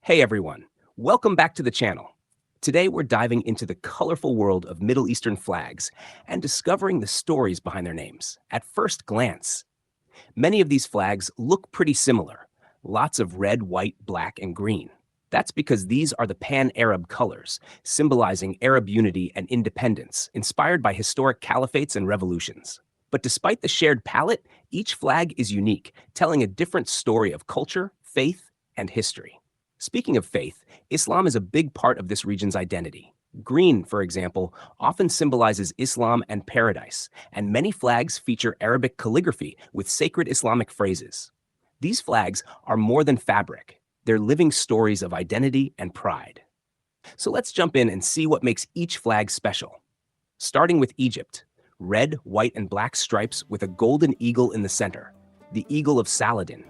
Hey everyone, welcome back to the channel. Today we're diving into the colorful world of Middle Eastern flags and discovering the stories behind their names. At first glance, many of these flags look pretty similar. Lots of red, white, black, and green. That's because these are the pan-Arab colors, symbolizing Arab unity and independence, inspired by historic caliphates and revolutions. But despite the shared palette, each flag is unique, telling a different story of culture, faith, and history. Speaking of faith, Islam is a big part of this region's identity. Green, for example, often symbolizes Islam and paradise, and many flags feature Arabic calligraphy with sacred Islamic phrases. These flags are more than fabric. They're living stories of identity and pride. So let's jump in and see what makes each flag special. Starting with Egypt, red, white, and black stripes with a golden eagle in the center, the Eagle of Saladin.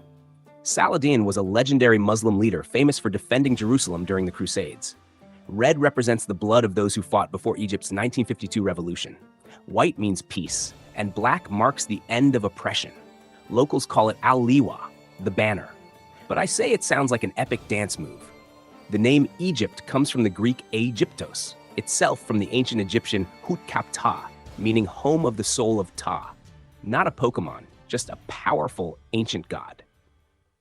Saladin was a legendary Muslim leader famous for defending Jerusalem during the Crusades. Red represents the blood of those who fought before Egypt's 1952 revolution. White means peace, and black marks the end of oppression. Locals call it al-liwa, the banner. But I say it sounds like an epic dance move. The name Egypt comes from the Greek Aegyptos, itself from the ancient Egyptian Hutkapta, meaning home of the soul of Ta. Not a Pokemon, just a powerful ancient god.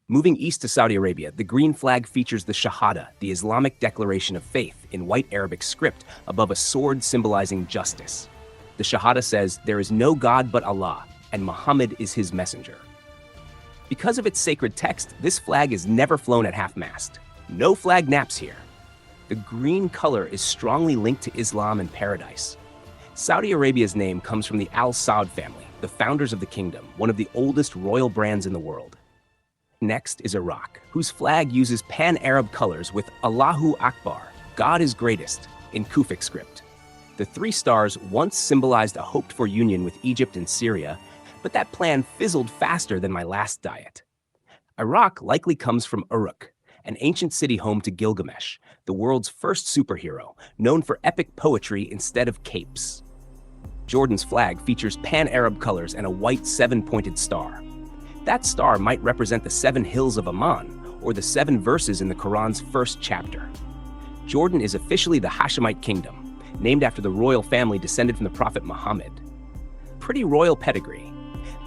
Moving east to Saudi Arabia, the green flag features the Shahada, the Islamic declaration of faith, in white Arabic script above a sword symbolizing justice. The Shahada says, "There is no God but Allah, and Muhammad is his messenger." Because of its sacred text, this flag is never flown at half-mast. No flag naps here. The green color is strongly linked to Islam and paradise. Saudi Arabia's name comes from the Al Saud family, the founders of the kingdom, one of the oldest royal brands in the world. Next is Iraq, whose flag uses pan-Arab colors with Allahu Akbar, God is greatest, in Kufic script. The three stars once symbolized a hoped-for union with Egypt and Syria, but that plan fizzled faster than my last diet. Iraq likely comes from Uruk, an ancient city home to Gilgamesh, the world's first superhero, known for epic poetry instead of capes. Jordan's flag features pan-Arab colors and a white seven-pointed star. That star might represent the 7 hills of Aman, or the 7 verses in the Quran's first chapter. Jordan is officially the Hashemite kingdom, named after the royal family descended from the Prophet Muhammad. Pretty royal pedigree.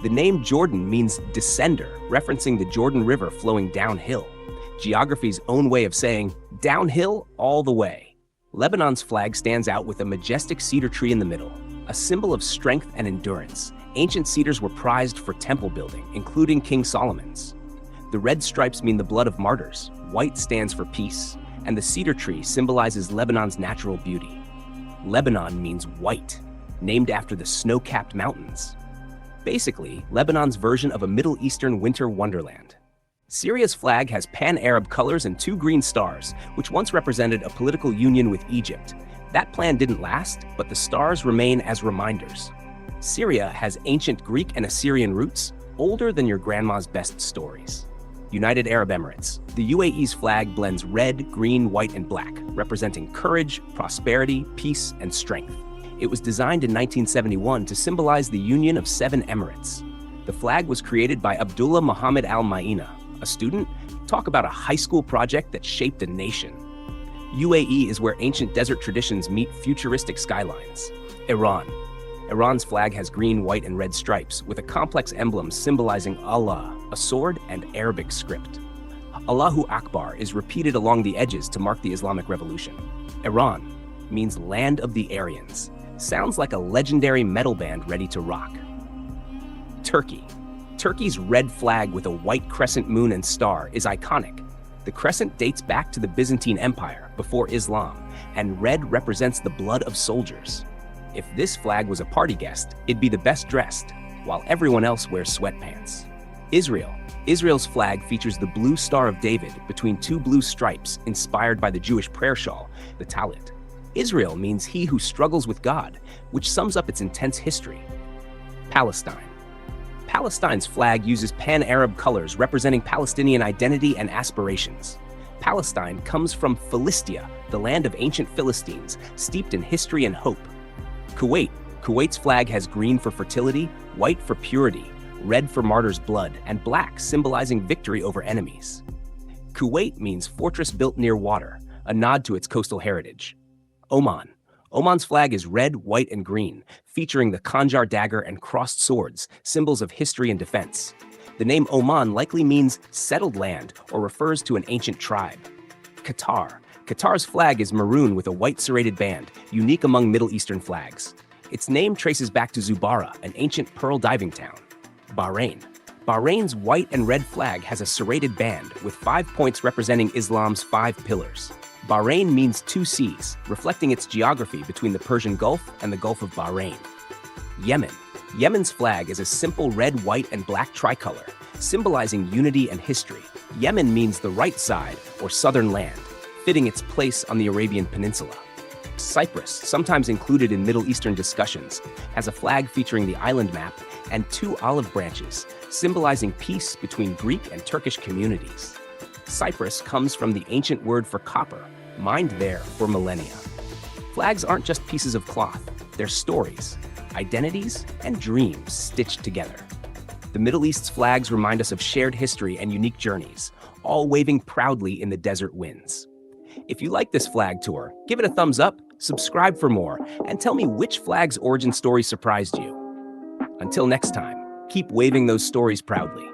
The name Jordan means descender, referencing the Jordan River flowing downhill. Geography's own way of saying downhill all the way. Lebanon's flag stands out with a majestic cedar tree in the middle, a symbol of strength and endurance. Ancient cedars were prized for temple building, including King Solomon's. The red stripes mean the blood of martyrs, white stands for peace, and the cedar tree symbolizes Lebanon's natural beauty. Lebanon means white, named after the snow-capped mountains. Basically, Lebanon's version of a Middle Eastern winter wonderland. Syria's flag has pan-Arab colors and 2 green stars, which once represented a political union with Egypt. That plan didn't last, but the stars remain as reminders. Syria has ancient Greek and Assyrian roots, older than your grandma's best stories. United Arab Emirates. The UAE's flag blends red, green, white, and black, representing courage, prosperity, peace, and strength. It was designed in 1971 to symbolize the union of 7 emirates. The flag was created by Abdullah Muhammad Al-Maina, a student. Talk about a high school project that shaped a nation. UAE is where ancient desert traditions meet futuristic skylines. Iran. Iran's flag has green, white, and red stripes, with a complex emblem symbolizing Allah, a sword, and Arabic script. Allahu Akbar is repeated along the edges to mark the Islamic Revolution. Iran means land of the Aryans. Sounds like a legendary metal band ready to rock. Turkey. Turkey's red flag with a white crescent moon and star is iconic. The crescent dates back to the Byzantine Empire, before Islam, and red represents the blood of soldiers. If this flag was a party guest, it'd be the best dressed, while everyone else wears sweatpants. Israel. Israel's flag features the blue Star of David between 2 blue stripes inspired by the Jewish prayer shawl, the Talit. Israel means he who struggles with God, which sums up its intense history. Palestine. Palestine's flag uses pan-Arab colors representing Palestinian identity and aspirations. Palestine comes from Philistia, the land of ancient Philistines, steeped in history and hope. Kuwait. Kuwait's flag has green for fertility, white for purity, red for martyrs' blood, and black symbolizing victory over enemies. Kuwait means fortress built near water, a nod to its coastal heritage. Oman. Oman's flag is red, white, and green, featuring the Khanjar dagger and crossed swords, symbols of history and defense. The name Oman likely means settled land or refers to an ancient tribe. Qatar. Qatar's flag is maroon with a white serrated band, unique among Middle Eastern flags. Its name traces back to Zubarah, an ancient pearl diving town. Bahrain. Bahrain's white and red flag has a serrated band with 5 points representing Islam's 5 pillars. Bahrain means two seas, reflecting its geography between the Persian Gulf and the Gulf of Bahrain. Yemen. Yemen's flag is a simple red, white, and black tricolor, symbolizing unity and history. Yemen means the right side, or southern land, fitting its place on the Arabian Peninsula. Cyprus, sometimes included in Middle Eastern discussions, has a flag featuring the island map and 2 olive branches, symbolizing peace between Greek and Turkish communities. Cyprus comes from the ancient word for copper, mined there for millennia. Flags aren't just pieces of cloth, they're stories, identities, and dreams stitched together. The Middle East's flags remind us of shared history and unique journeys, all waving proudly in the desert winds. If you like this flag tour, give it a thumbs up, subscribe for more, and tell me which flag's origin story surprised you. Until next time, keep waving those stories proudly.